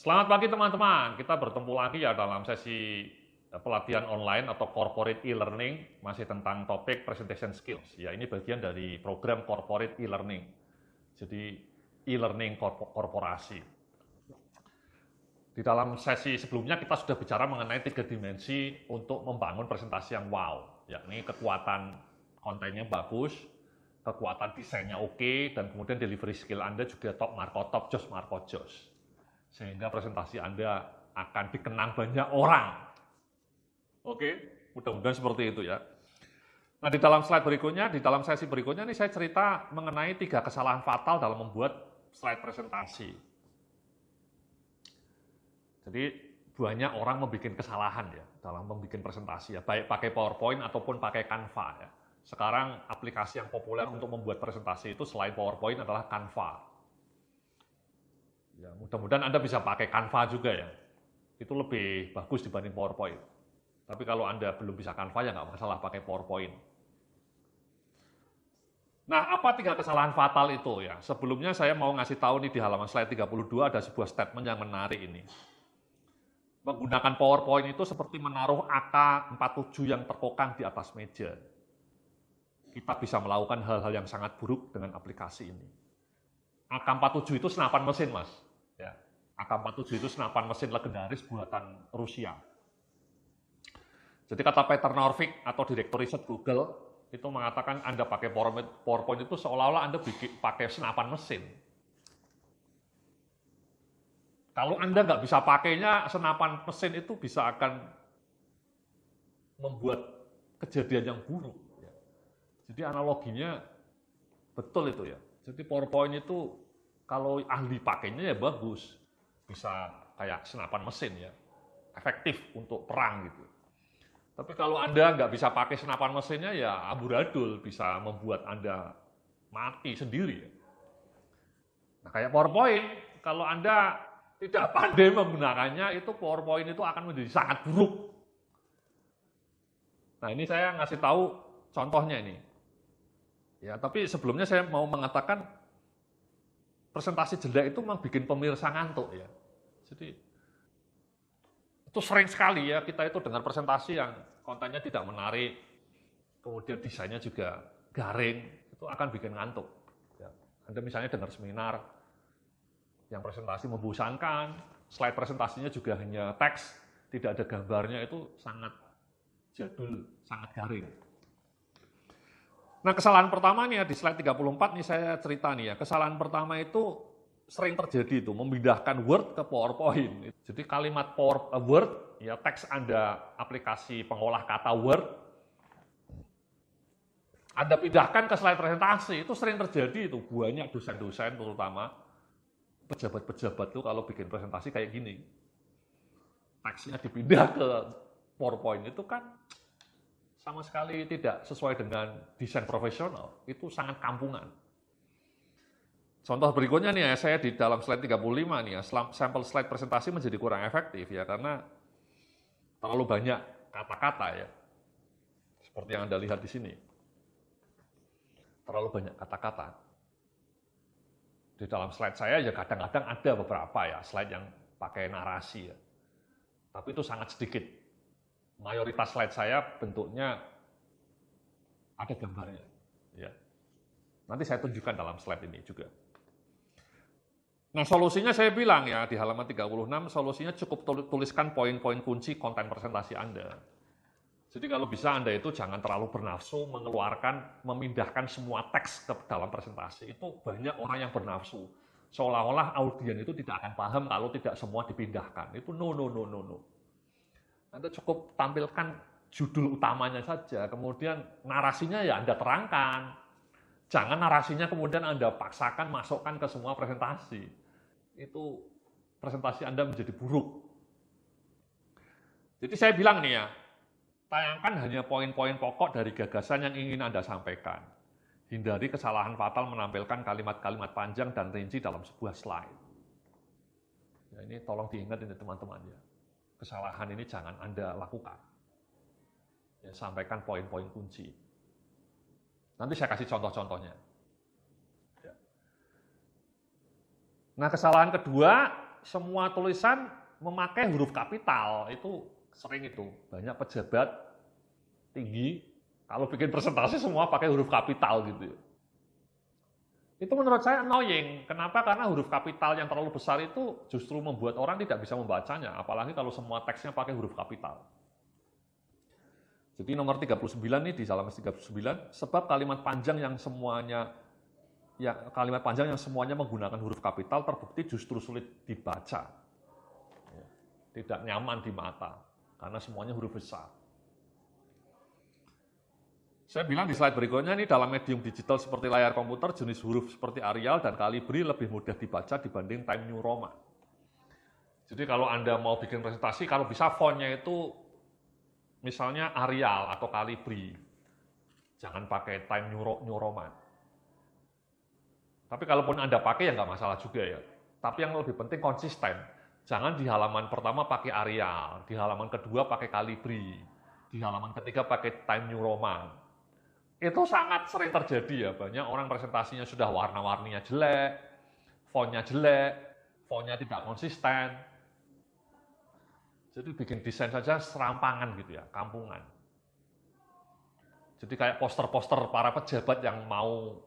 Selamat pagi teman-teman, kita bertemu lagi ya dalam sesi pelatihan online atau corporate e-learning, masih tentang topik presentation skills. Ya, ini bagian dari program corporate e-learning. Jadi e-learning korporasi. Di dalam sesi sebelumnya kita sudah bicara mengenai 3 dimensi untuk membangun presentasi yang wow, yakni kekuatan kontennya bagus, kekuatan desainnya oke, dan kemudian delivery skill Anda juga top marko top, jos marko jos. Sehingga presentasi Anda akan dikenang banyak orang. Oke, mudah-mudahan seperti itu ya. Nah, di dalam slide berikutnya, di dalam sesi berikutnya nih saya cerita mengenai 3 kesalahan fatal dalam membuat slide presentasi. Jadi banyak orang membuat kesalahan ya dalam membuat presentasi ya, baik pakai PowerPoint ataupun pakai Canva ya. Sekarang aplikasi yang populer untuk membuat presentasi itu selain PowerPoint adalah Canva. Ya, mudah-mudahan Anda bisa pakai Canva juga ya. Itu lebih bagus dibanding PowerPoint. Tapi kalau Anda belum bisa Canva ya nggak masalah pakai PowerPoint. Nah, apa 3 kesalahan fatal itu ya? Sebelumnya saya mau ngasih tahu nih di halaman slide 32 ada sebuah statement yang menarik ini. Menggunakan PowerPoint itu seperti menaruh AK-47 yang terkokang di atas meja. Kita bisa melakukan hal-hal yang sangat buruk dengan aplikasi ini. AK-47 itu senapan mesin, Mas. Ya. AK-47 itu senapan mesin legendaris buatan Rusia. Jadi kata Peter Norvig atau direktur riset Google itu mengatakan Anda pakai PowerPoint itu seolah-olah Anda pakai senapan mesin. Kalau Anda nggak bisa pakainya, senapan mesin itu bisa akan membuat kejadian yang buruk. Jadi analoginya betul itu ya. Jadi PowerPoint itu kalau ahli pakainya ya bagus, bisa kayak senapan mesin ya, efektif untuk perang gitu. Tapi kalau Anda nggak bisa pakai senapan mesinnya ya amburadul, bisa membuat Anda mati sendiri ya. Nah kayak PowerPoint, kalau Anda tidak pandai menggunakannya, itu PowerPoint itu akan menjadi sangat buruk. Nah ini saya ngasih tahu contohnya ini. Ya, tapi sebelumnya saya mau mengatakan presentasi jelek itu memang bikin pemirsa ngantuk ya. Jadi itu sering sekali ya kita itu dengar presentasi yang kontennya tidak menarik, kemudian desainnya juga garing, itu akan bikin ngantuk. Ya. Anda misalnya dengar seminar yang presentasi membosankan, slide presentasinya juga hanya teks, tidak ada gambarnya, itu sangat jadul, sangat garing. Nah, kesalahan pertama nih ya, di slide 34 nih saya cerita nih ya, kesalahan pertama itu sering terjadi itu, memindahkan Word ke PowerPoint. Jadi kalimat Word, ya teks Anda aplikasi pengolah kata Word, Anda pindahkan ke slide presentasi, itu sering terjadi itu, banyak dosen-dosen terutama, pejabat-pejabat tuh kalau bikin presentasi kayak gini. Teksnya dipindah ke PowerPoint itu kan sama sekali tidak sesuai dengan desain profesional. Itu sangat kampungan. Contoh berikutnya nih ya, saya di dalam slide 35 nih ya, sampel slide presentasi menjadi kurang efektif ya, karena terlalu banyak kata-kata ya. Seperti yang Anda lihat di sini. Terlalu banyak kata-kata. Di dalam slide saya ya kadang-kadang ada beberapa ya slide yang pakai narasi ya. Tapi itu sangat sedikit. Mayoritas slide saya bentuknya ada gambarnya. Ya. Nanti saya tunjukkan dalam slide ini juga. Nah solusinya saya bilang ya di halaman 36, solusinya cukup tuliskan poin-poin kunci konten presentasi Anda. Jadi kalau bisa Anda itu jangan terlalu bernafsu memindahkan semua teks ke dalam presentasi. Itu banyak orang yang bernafsu. Seolah-olah audien itu tidak akan paham kalau tidak semua dipindahkan. Itu no. Anda cukup tampilkan judul utamanya saja, kemudian narasinya ya Anda terangkan. Jangan narasinya kemudian Anda paksakan masukkan ke semua presentasi. Itu presentasi Anda menjadi buruk. Jadi saya bilang nih ya, tayangkan hanya poin-poin pokok dari gagasan yang ingin Anda sampaikan. Hindari kesalahan fatal menampilkan kalimat-kalimat panjang dan rinci dalam sebuah slide. Ya, ini tolong diingat ini teman-teman ya. Kesalahan ini jangan Anda lakukan. Ya, sampaikan poin-poin kunci. Nanti saya kasih contoh-contohnya. Ya. Nah, kesalahan kedua, semua tulisan memakai huruf kapital, itu sering itu. Banyak pejabat tinggi, kalau bikin presentasi semua pakai huruf kapital gitu ya. Itu menurut saya annoying. Kenapa? Karena huruf kapital yang terlalu besar itu justru membuat orang tidak bisa membacanya, apalagi kalau semua teksnya pakai huruf kapital. Jadi nomor 39 nih di halaman 39, sebab kalimat panjang yang semuanya menggunakan huruf kapital terbukti justru sulit dibaca. Tidak nyaman di mata karena semuanya huruf besar. Saya bilang di slide berikutnya ini dalam medium digital seperti layar komputer, jenis huruf seperti Arial dan Calibri lebih mudah dibaca dibanding Times New Roman. Jadi kalau Anda mau bikin presentasi, kalau bisa fontnya itu misalnya Arial atau Calibri. Jangan pakai Times New Roman. Tapi kalaupun Anda pakai ya nggak masalah juga ya. Tapi yang lebih penting konsisten. Jangan di halaman pertama pakai Arial, di halaman kedua pakai Calibri, di halaman ketiga pakai Times New Roman. Itu sangat sering terjadi ya, banyak orang presentasinya sudah warna-warninya jelek, fontnya tidak konsisten. Jadi bikin desain saja serampangan gitu ya, kampungan. Jadi kayak poster-poster para pejabat yang mau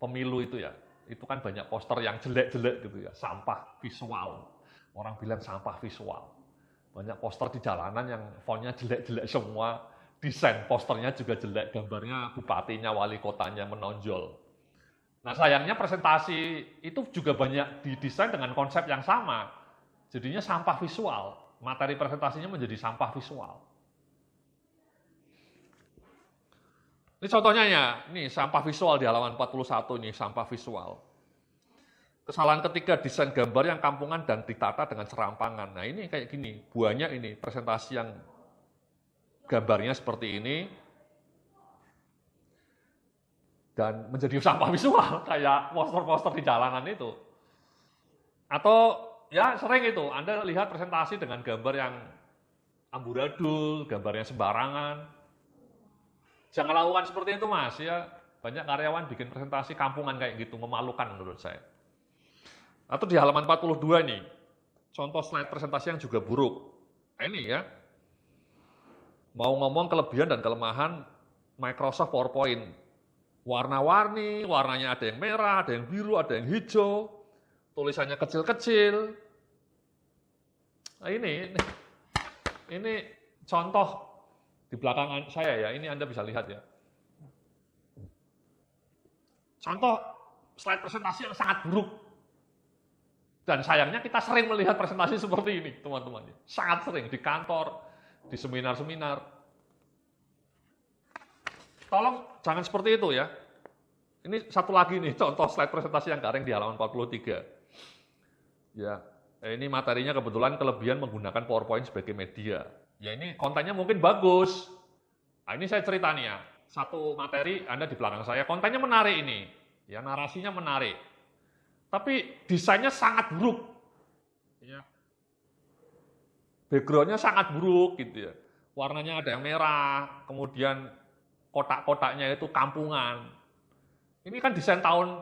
pemilu itu ya, itu kan banyak poster yang jelek-jelek gitu ya, sampah visual. Orang bilang sampah visual. Banyak poster di jalanan yang fontnya jelek-jelek semua, desain posternya juga jelek, gambarnya bupatinya, wali kotanya menonjol. Nah sayangnya presentasi itu juga banyak didesain dengan konsep yang sama. Jadinya sampah visual, materi presentasinya menjadi sampah visual. Ini contohnya ya, ini sampah visual di halaman 41 ini, sampah visual. Kesalahan ketiga, desain gambar yang kampungan dan ditata dengan serampangan. Nah ini kayak gini, banyak ini presentasi yang gambarnya seperti ini, dan menjadi sampah visual, kayak poster-poster di jalanan itu. Atau ya sering itu, Anda lihat presentasi dengan gambar yang amburadul, gambarnya sembarangan. Jangan lakukan seperti itu Mas, ya. Banyak karyawan bikin presentasi kampungan kayak gitu, memalukan menurut saya. Atau di halaman 42 nih, contoh slide presentasi yang juga buruk. Ini ya, mau ngomong kelebihan dan kelemahan Microsoft PowerPoint. Warna-warni, warnanya ada yang merah, ada yang biru, ada yang hijau, tulisannya kecil-kecil. Nah ini contoh di belakang saya ya, ini Anda bisa lihat ya. Contoh slide presentasi yang sangat buruk. Dan sayangnya kita sering melihat presentasi seperti ini, teman-teman. Sangat sering, di kantor, di seminar-seminar. Tolong jangan seperti itu ya. Ini satu lagi nih, contoh slide presentasi yang garing di halaman 43. Ya, ini materinya kebetulan kelebihan menggunakan PowerPoint sebagai media. Ya ini kontennya mungkin bagus. Nah ini saya cerita nih ya, satu materi Anda di belakang saya, kontennya menarik ini. Ya, narasinya menarik. Tapi desainnya sangat buruk. Ya. Background-nya sangat buruk gitu ya. Warnanya ada yang merah, kemudian kotak-kotaknya itu kampungan. Ini kan desain tahun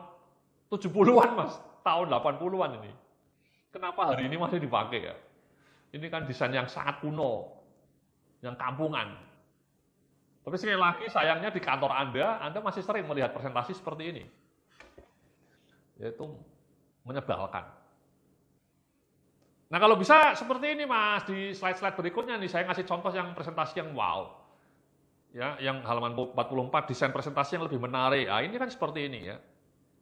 70-an Mas, tahun 80-an ini. Kenapa hari ini masih dipakai ya? Ini kan desain yang sangat kuno, yang kampungan. Tapi sekali lagi sayangnya di kantor Anda masih sering melihat presentasi seperti ini. Yaitu menyebalkan. Nah kalau bisa seperti ini Mas, di slide-slide berikutnya nih saya ngasih contoh yang presentasi yang wow. Ya, yang halaman 44 desain presentasi yang lebih menarik. Ah ini kan seperti ini ya.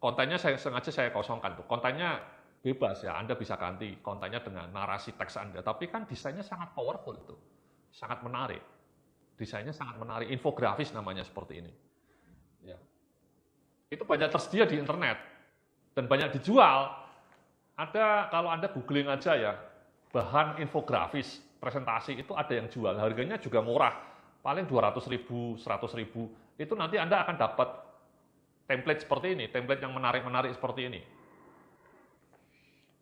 Kontennya sengaja saya kosongkan tuh. Kontennya bebas ya, Anda bisa ganti kontennya dengan narasi teks Anda. Tapi kan desainnya sangat powerful tuh. Sangat menarik. Desainnya sangat menarik, infografis namanya seperti ini. Ya. Itu banyak tersedia di internet. Dan banyak dijual. Ada, kalau Anda googling aja ya, bahan infografis, presentasi itu ada yang jual. Harganya juga murah, paling 200.000, 100.000. Itu nanti Anda akan dapat template seperti ini, template yang menarik-menarik seperti ini.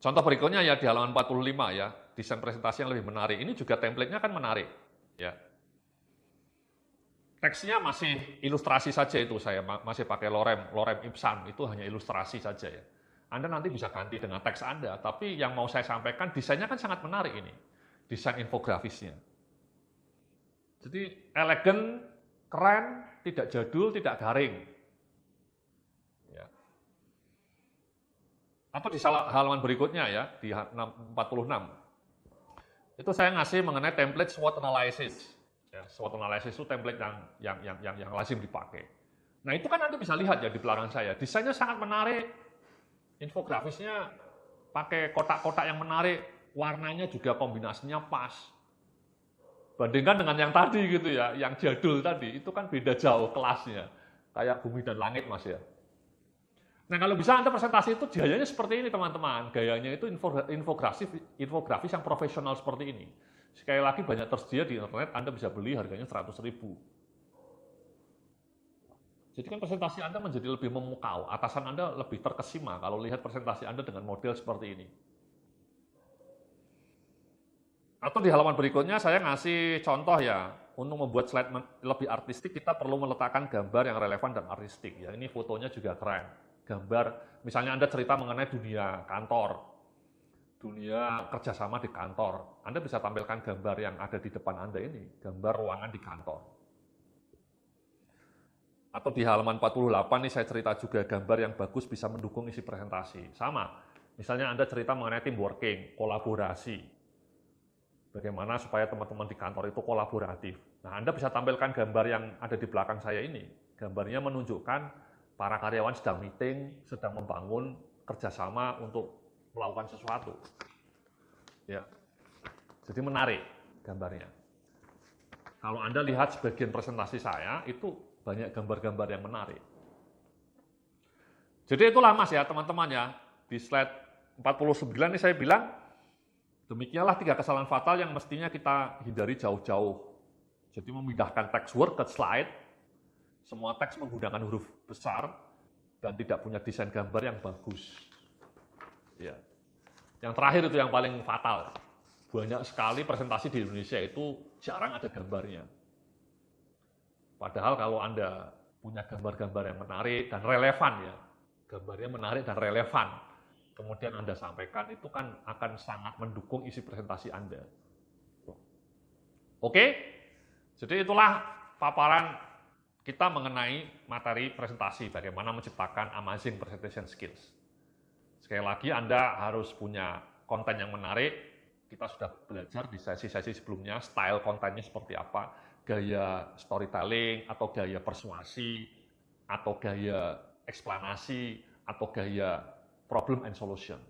Contoh berikutnya ya di halaman 45 ya, desain presentasi yang lebih menarik. Ini juga template-nya kan menarik. Ya. Teksnya masih ilustrasi saja itu saya masih pakai Lorem Ipsum, itu hanya ilustrasi saja ya. Anda nanti bisa ganti dengan teks Anda, tapi yang mau saya sampaikan, desainnya kan sangat menarik ini, desain infografisnya. Jadi elegan, keren, tidak jadul, tidak garing. Ya. Atau di halaman berikutnya ya, di 46. Itu saya ngasih mengenai template SWOT analysis. Ya, SWOT analysis itu template yang lazim dipakai. Nah itu kan Anda bisa lihat ya di belakang saya, desainnya sangat menarik, infografisnya pakai kotak-kotak yang menarik, warnanya juga kombinasinya pas. Bandingkan dengan yang tadi gitu ya, yang jadul tadi, itu kan beda jauh kelasnya. Kayak bumi dan langit mas ya. Nah kalau bisa Anda presentasi itu gayanya seperti ini teman-teman. Gayanya itu infografis yang profesional seperti ini. Sekali lagi banyak tersedia di internet, Anda bisa beli harganya 100.000. Jadi kan presentasi Anda menjadi lebih memukau, atasan Anda lebih terkesima kalau lihat presentasi Anda dengan model seperti ini. Atau di halaman berikutnya saya ngasih contoh ya, untuk membuat slide lebih artistik kita perlu meletakkan gambar yang relevan dan artistik. Ya, ini fotonya juga keren. Gambar, misalnya Anda cerita mengenai dunia kantor, dunia kerjasama di kantor. Anda bisa tampilkan gambar yang ada di depan Anda ini, gambar ruangan di kantor. Atau di halaman 48 nih saya cerita juga gambar yang bagus bisa mendukung isi presentasi. Sama, misalnya Anda cerita mengenai team working, kolaborasi. Bagaimana supaya teman-teman di kantor itu kolaboratif. Nah, Anda bisa tampilkan gambar yang ada di belakang saya ini. Gambarnya menunjukkan para karyawan sedang meeting, sedang membangun kerjasama untuk melakukan sesuatu. Ya, jadi menarik gambarnya. Kalau Anda lihat sebagian presentasi saya, itu banyak gambar-gambar yang menarik. Jadi itulah mas ya teman-teman ya. Di slide 49 ini saya bilang, demikianlah 3 kesalahan fatal yang mestinya kita hindari jauh-jauh. Jadi memindahkan text word ke slide, semua teks menggunakan huruf besar, dan tidak punya desain gambar yang bagus. Ya. Yang terakhir itu yang paling fatal. Banyak sekali presentasi di Indonesia itu jarang ada gambarnya. Padahal kalau Anda punya gambar-gambar yang menarik dan relevan ya, gambarnya menarik dan relevan, kemudian Anda sampaikan, itu kan akan sangat mendukung isi presentasi Anda. Oke? Jadi itulah paparan kita mengenai materi presentasi, bagaimana menciptakan amazing presentation skills. Sekali lagi, Anda harus punya konten yang menarik. Kita sudah belajar di sesi-sesi sebelumnya, style kontennya seperti apa, gaya storytelling, atau gaya persuasi, atau gaya eksplanasi, atau gaya problem and solution.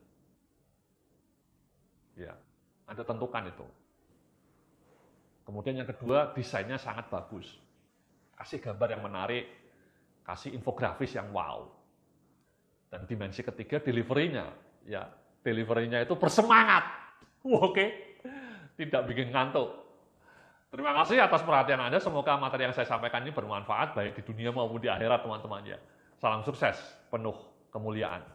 Ya, Anda tentukan itu. Kemudian yang kedua, desainnya sangat bagus. Kasih gambar yang menarik, kasih infografis yang wow. Dan dimensi ketiga, delivery-nya. Ya, delivery-nya itu bersemangat. Oke, tidak bikin ngantuk. Terima kasih atas perhatian Anda. Semoga materi yang saya sampaikan ini bermanfaat baik di dunia maupun di akhirat teman-teman ya. Salam sukses, penuh kemuliaan.